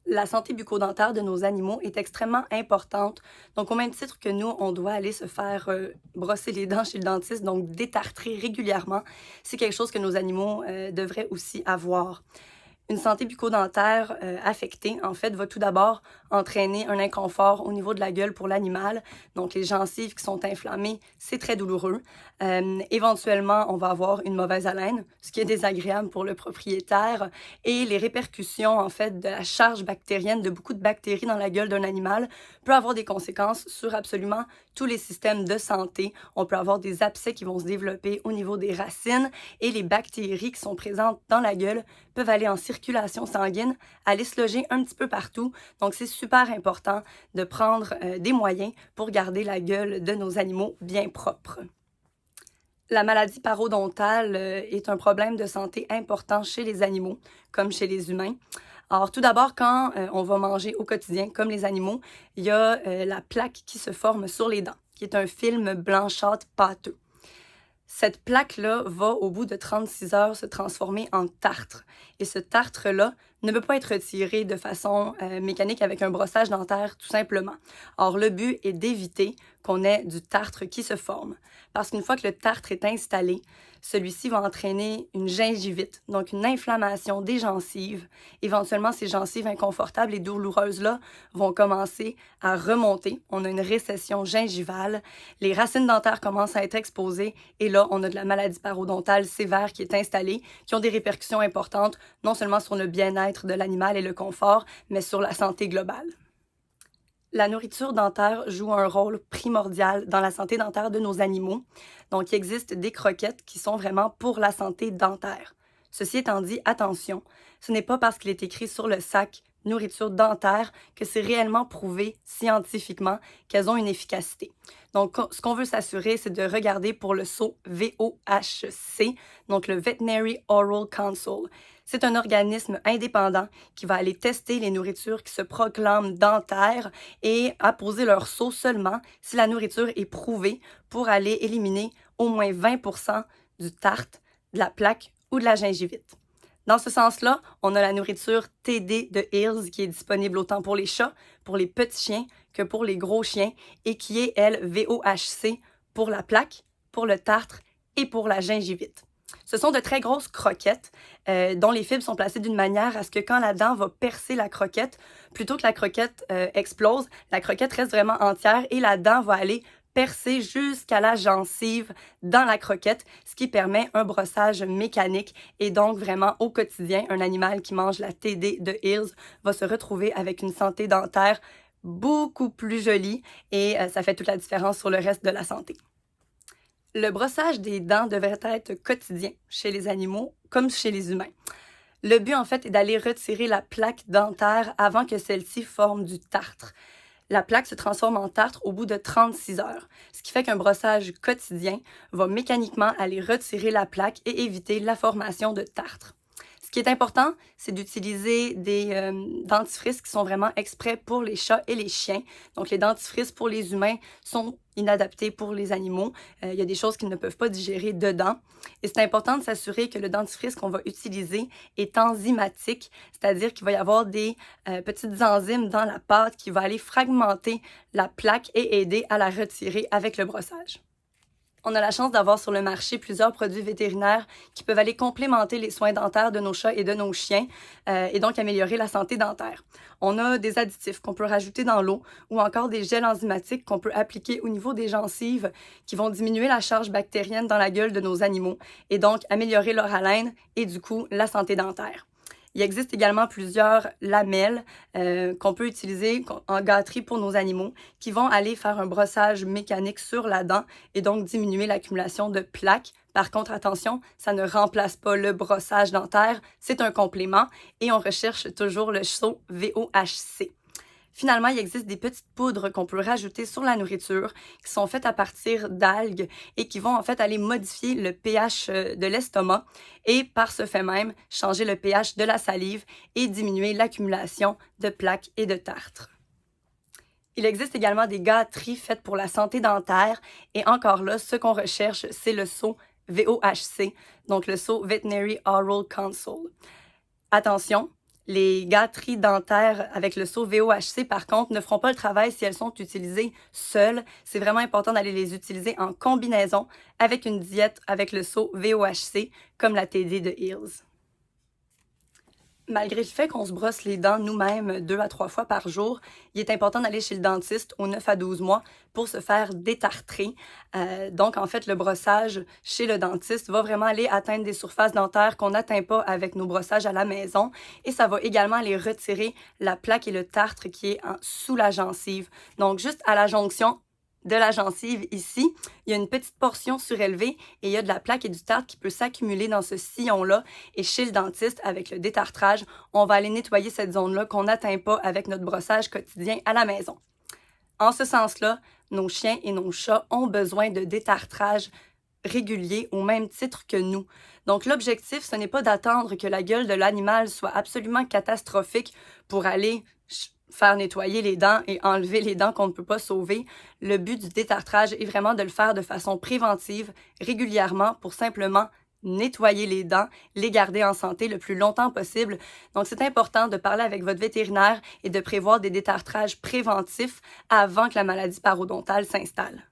La santé bucco-dentaire de nos animaux est extrêmement importante. Donc, au même titre que nous, on doit aller se faire brosser les dents chez le dentiste, donc détartrer régulièrement, c'est quelque chose que nos animaux devraient aussi avoir. Une santé bucco-dentaire affectée, en fait, va tout d'abord entraîner un inconfort au niveau de la gueule pour l'animal. Donc, les gencives qui sont inflammées, c'est très douloureux. Éventuellement, on va avoir une mauvaise haleine, ce qui est désagréable pour le propriétaire. Et les répercussions, en fait, de la charge bactérienne, de beaucoup de bactéries dans la gueule d'un animal, peut avoir des conséquences sur absolument tous les systèmes de santé. On peut avoir des abcès qui vont se développer au niveau des racines et les bactéries qui sont présentes dans la gueule peuvent aller en circulation sanguine, aller se loger un petit peu partout. Donc, c'est super important de prendre des moyens pour garder la gueule de nos animaux bien propre. La maladie parodontale est un problème de santé important chez les animaux, comme chez les humains. Alors, tout d'abord, quand on va manger au quotidien, comme les animaux, il y a la plaque qui se forme sur les dents, qui est un film blanchâtre pâteux. Cette plaque-là va, au bout de 36 heures, se transformer en tartre. Et ce tartre-là ne peut pas être retiré de façon mécanique avec un brossage dentaire, tout simplement. Or, le but est d'éviter qu'on ait du tartre qui se forme. Parce qu'une fois que le tartre est installé, celui-ci va entraîner une gingivite, donc une inflammation des gencives. Éventuellement, ces gencives inconfortables et douloureuses-là vont commencer à remonter. On a une récession gingivale. Les racines dentaires commencent à être exposées et là, on a de la maladie parodontale sévère qui est installée, qui ont des répercussions importantes, non seulement sur le bien-être de l'animal et le confort, mais sur la santé globale. La nourriture dentaire joue un rôle primordial dans la santé dentaire de nos animaux. Donc, il existe des croquettes qui sont vraiment pour la santé dentaire. Ceci étant dit, attention, ce n'est pas parce qu'il est écrit sur le sac nourriture dentaire que c'est réellement prouvé scientifiquement qu'elles ont une efficacité. Donc, ce qu'on veut s'assurer, c'est de regarder pour le sceau VOHC, donc le Veterinary Oral Council. C'est un organisme indépendant qui va aller tester les nourritures qui se proclament dentaires et apposer leur sceau seulement si la nourriture est prouvée pour aller éliminer au moins 20% du tartre, de la plaque ou de la gingivite. Dans ce sens-là, on a la nourriture TD de Hills qui est disponible autant pour les chats, pour les petits chiens que pour les gros chiens et qui est, elle, VOHC pour la plaque, pour le tartre et pour la gingivite. Ce sont de très grosses croquettes dont les fibres sont placées d'une manière à ce que quand la dent va percer la croquette, plutôt que la croquette explose, la croquette reste vraiment entière et la dent va aller percer jusqu'à la gencive dans la croquette, ce qui permet un brossage mécanique et donc vraiment au quotidien, un animal qui mange la TD de Hills va se retrouver avec une santé dentaire beaucoup plus jolie et ça fait toute la différence sur le reste de la santé. Le brossage des dents devrait être quotidien chez les animaux comme chez les humains. Le but, en fait, est d'aller retirer la plaque dentaire avant que celle-ci forme du tartre. La plaque se transforme en tartre au bout de 36 heures, ce qui fait qu'un brossage quotidien va mécaniquement aller retirer la plaque et éviter la formation de tartre. Ce qui est important, c'est d'utiliser des dentifrices qui sont vraiment exprès pour les chats et les chiens. Donc, les dentifrices pour les humains sont inadaptés pour les animaux. Il y a des choses qu'ils ne peuvent pas digérer dedans. Et c'est important de s'assurer que le dentifrice qu'on va utiliser est enzymatique, c'est-à-dire qu'il va y avoir des petites enzymes dans la pâte qui va aller fragmenter la plaque et aider à la retirer avec le brossage. On a la chance d'avoir sur le marché plusieurs produits vétérinaires qui peuvent aller complémenter les soins dentaires de nos chats et de nos chiens et donc améliorer la santé dentaire. On a des additifs qu'on peut rajouter dans l'eau ou encore des gels enzymatiques qu'on peut appliquer au niveau des gencives qui vont diminuer la charge bactérienne dans la gueule de nos animaux et donc améliorer leur haleine et du coup la santé dentaire. Il existe également plusieurs lamelles qu'on peut utiliser en gâterie pour nos animaux qui vont aller faire un brossage mécanique sur la dent et donc diminuer l'accumulation de plaques. Par contre, attention, ça ne remplace pas le brossage dentaire, c'est un complément et on recherche toujours le sceau VOHC. Finalement, il existe des petites poudres qu'on peut rajouter sur la nourriture qui sont faites à partir d'algues et qui vont en fait aller modifier le pH de l'estomac et par ce fait même changer le pH de la salive et diminuer l'accumulation de plaques et de tartre. Il existe également des gâteries faites pour la santé dentaire et encore là, ce qu'on recherche, c'est le sceau VOHC, donc le sceau Veterinary Oral Council. Attention, Les gâteries dentaires avec le seau VOHC, par contre, ne feront pas le travail si elles sont utilisées seules. C'est vraiment important d'aller les utiliser en combinaison avec une diète avec le seau VOHC, comme la TD de Hills. Malgré le fait qu'on se brosse les dents nous-mêmes 2 à 3 fois par jour, il est important d'aller chez le dentiste aux 9 à 12 mois pour se faire détartrer. Donc, en fait, le brossage chez le dentiste va vraiment aller atteindre des surfaces dentaires qu'on n'atteint pas avec nos brossages à la maison. Et ça va également aller retirer la plaque et le tartre qui est sous la gencive. Donc, juste à la jonction de la gencive ici, il y a une petite portion surélevée et il y a de la plaque et du tartre qui peut s'accumuler dans ce sillon-là. Et chez le dentiste, avec le détartrage, on va aller nettoyer cette zone-là qu'on n'atteint pas avec notre brossage quotidien à la maison. En ce sens-là, nos chiens et nos chats ont besoin de détartrage régulier au même titre que nous. Donc l'objectif, ce n'est pas d'attendre que la gueule de l'animal soit absolument catastrophique pour aller faire nettoyer les dents et enlever les dents qu'on ne peut pas sauver. Le but du détartrage est vraiment de le faire de façon préventive, régulièrement, pour simplement nettoyer les dents, les garder en santé le plus longtemps possible. Donc, c'est important de parler avec votre vétérinaire et de prévoir des détartrages préventifs avant que la maladie parodontale s'installe.